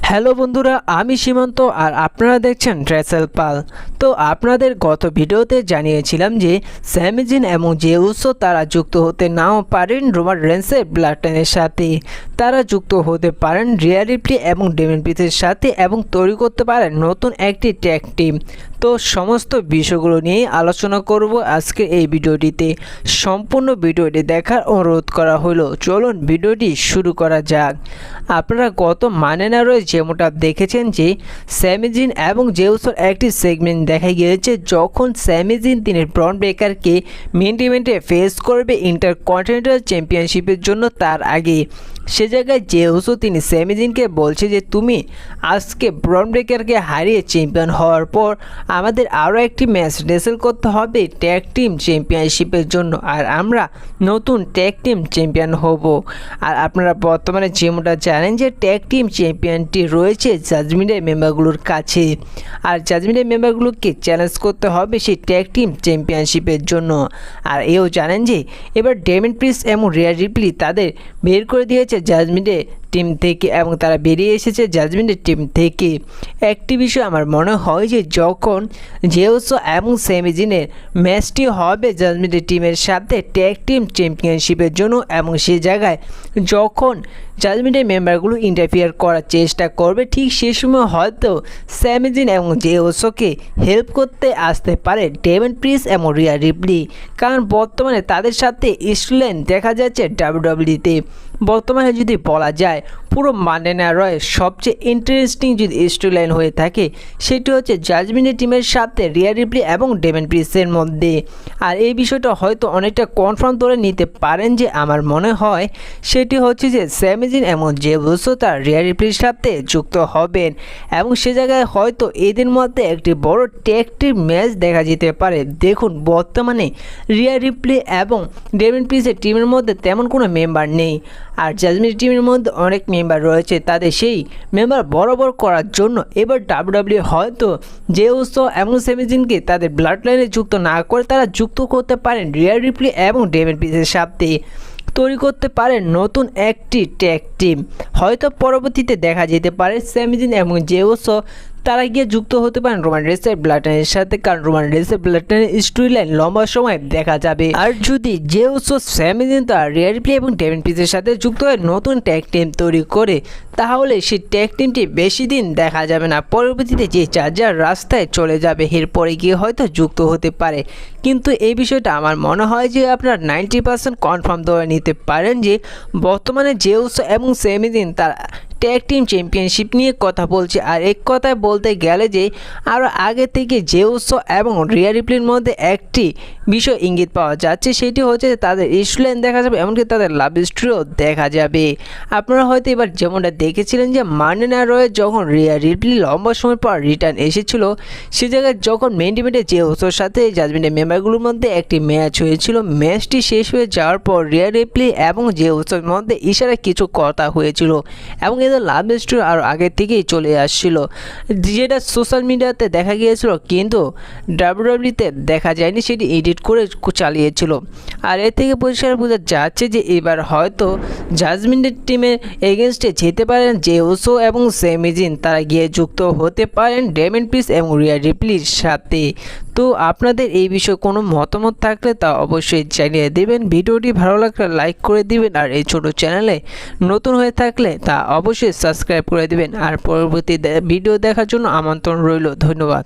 Hello বন্ধুরা, আমি সীমান্ত আর আপনারা দেখছেন রেসেল পাল। তো আপনাদের গত ভিডিওতে জানিয়েছিলাম যে স্যামি জিন এবং জে উসো তারা যুক্ত হতে নাও পারেন রোমান রেন্সের ব্লাড লাইনের সাথে, তারা যুক্ত হতে পারেন রিয়া রিপ্লি এবং ডেমিন প্রিস্টের সাথে এবং তৈরি করতে পারেন নতুন একটি ট্যাগ টিম। তো সমস্ত বিষয়গুলো নিয়ে আলোচনা করব আজকে এই ভিডিওটিতে। সম্পূর্ণ ভিডিওটি দেখার অনুরোধ করা হলো। চলুন ভিডিওটি শুরু করা যাক। আপনারা গত মানেনারয় যেমনটা দেখেছেন যে স্যামি জিন এবং জে উসোর একটি সেগমেন্ট দেখা গিয়েছে যখন স্যামি জিন তিনি ব্রন ব্রেকারকে মেন ইভেন্টে ফেস করবে ইন্টারকন্টিনেন্টাল চ্যাম্পিয়নশিপের জন্য। তার আগে সে জায়গায় জে উসো তিনি স্যামি জিনকে বলছে যে তুমি আজকে ব্রন ব্রেকারকে হারিয়ে চ্যাম্পিয়ন হওয়ার পর আমাদের আরও একটি ম্যাচ রেসেল করতে হবে ট্যাগ টিম চ্যাম্পিয়নশিপের জন্য, আর আমরা নতুন ট্যাগ টিম চ্যাম্পিয়ন হব। আর আপনারা বর্তমানে যেমনটা জানেন যে ট্যাগ টিম চ্যাম্পিয়নটি রয়েছে জাজমেন্টের মেম্বারগুলোর কাছে, আর জাজমেন্টের মেম্বারগুলোকে চ্যালেঞ্জ করতে হবে সেই ট্যাগ টিম চ্যাম্পিয়নশিপের জন্য। আর এও জানেন যে এবার ডেমিন প্রিস্ট এবং রিয়া রিপ্লি তাদের বের করে দিয়েছে জাজমেন্টের টিম থেকে এবং তারা বেরিয়ে এসেছে জাজমেন্টের টিম থেকে। একটি বিষয় আমার মনে হয় যে যখন জে উসো এবং স্যামি জিনের ম্যাচটি হবে জাজমেন্টের টিমের সাথে ট্যাগ টিম চ্যাম্পিয়নশিপের জন্য, এবং সে জায়গায় যখন জাজমেন্টের মেম্বারগুলো ইন্টারফিয়ার করার চেষ্টা করবে ঠিক সে সময় হয়তো স্যামি জিন এবং জে উসোকে হেল্প করতে আসতে পারে ডেমিন প্রিস্ট এবং রিয়া রিপ্লি, কারণ বর্তমানে তাদের সাথে স্টোরিলাইন দেখা যাচ্ছে ডাব্লিউডাব্লিউইতে। বর্তমানে যদি বলা যায় পুরো মানডে নাইট রয়ের সবচেয়ে ইন্টারেস্টিং যদি স্টোরিলাইন হয়ে থাকে সেটি হচ্ছে জাজমেন্টের টিমের সাথে রিয়া রিপ্লি এবং ডেমিন প্রিস্টের মধ্যে। আর এই বিষয়টা হয়তো অনেকটা কনফার্ম করে নিতে পারেন যে আমার মনে হয় সেটি হচ্ছে যে স্যামি জিন এবং জে উসো তার রিয়া রিপ্লির সাথে যুক্ত হবেন, এবং সে জায়গায় হয়তো এদের মধ্যে একটি বড় ট্যাগ টিম ম্যাচ দেখা যেতে পারে। দেখুন বর্তমানে রিয়া রিপ্লি এবং ডেমিন প্রিস্টের টিমের মধ্যে তেমন কোনো মেম্বার নেই, আর জাজমেন্ট টিমের মধ্যে অনেক মেম্বার রয়েছে। তাদের সেই মেম্বার বরাবর করার জন্য এবার ডাব্লিউডাব্লিউই হয়তো জে উসো এবং স্যামি জিনকে তাদের ব্লাড লাইনে যুক্ত না করে তারা যুক্ত করতে পারেন রিয়া রিপ্লি এবং ডেমিন প্রিস্টের সাথে, তৈরি করতে পারেন নতুন একটি ট্যাগ টিম। হয়তো পরবর্তীতে দেখা যেতে পারে স্যামি জিন এবং জে উসো তারা গিয়ে যুক্ত হতে পারেন রোমান রেন্সের ব্লাড লাইনের সাথে, কারণ রোমান রেন্সের ব্লাড লাইনের স্টোরি লাইন লম্বা সময় দেখা যাবে। আর যদি জে উসো স্যামি জিন তার রিয়া রিপ্লি এবং ডেমিন প্রিস্টের সাথে যুক্ত হয়ে নতুন ট্যাগ টিম তৈরি করে তাহলে সেই ট্যাগ টিমটি বেশি দিন দেখা যাবে না। পরবর্তীতে যে চার্জার রাস্তায় চলে যাবে এরপরে গিয়ে হয়তো যুক্ত হতে পারে, কিন্তু এই বিষয়টা আমার মনে হয় যে আপনার 90% কনফার্ম ধরে নিতে পারেন যে বর্তমানে জে উসো এবং স্যামি জিন তার ট্যাগ টিম চ্যাম্পিয়নশিপ নিয়ে কথা বলছে। আর এক কথায় বলতে গেলে যে আরও আগে থেকে জে উসো এবং রিয়া রিপ্লির মধ্যে একটি বিষয় ইঙ্গিত পাওয়া যাচ্ছে, সেটি হচ্ছে তাদের স্টোরিলাইন দেখা যাবে, এমনকি তাদের লাভ স্টোরিও দেখা যাবে। আপনারা হয়তো এবার যেমনটা দেখেছিলেন যে মানডে নাইট রয়ে যখন রিয়া রিপ্লি লম্বা সময় পর রিটার্ন এসেছিল, সে জায়গায় যখন মেন ইভেন্টে জে উসোর সাথে জাজমেন্টের মেম্বারগুলোর মধ্যে একটি ম্যাচ হয়েছিল, ম্যাচটি শেষ হয়ে যাওয়ার পর রিয়া রিপ্লি এবং জে উসোর মধ্যে ইশারায় কিছু কথা হয়েছিল এবং এদের লাভ স্টোরি আরও আগে থেকেই চলে আসছিল, যেটা সোশ্যাল মিডিয়াতে দেখা গিয়েছিল কিন্তু ডাব্লিউডাব্লিউইতে দেখা যায়নি, সেটি এডিট করে চালিয়েছিল। আর এর থেকে পরিষ্কার বোঝা যাচ্ছে যে এবার হয়তো জাজমেন্টের টিমের এগেনস্টে যেতে পারেন জে উসো এবং স্যামি জিন, তারা গিয়ে যুক্ত হতে পারেন ডেমিন প্রিস্ট এবং রিয়া রিপ্লির সাথে। তো আপনাদের এই বিষয়ে কোনো মতামত থাকলে তা অবশ্যই জানিয়ে দেবেন। ভিডিওটি ভালো লাগলে লাইক করে দিবেন, আর এই ছোট চ্যানেলে নতুন হয়ে থাকলে তা অবশ্যই সাবস্ক্রাইব করে দিবেন। আর পরবর্তী ভিডিও দেখার জন্য আমন্ত্রণ রইল। ধন্যবাদ।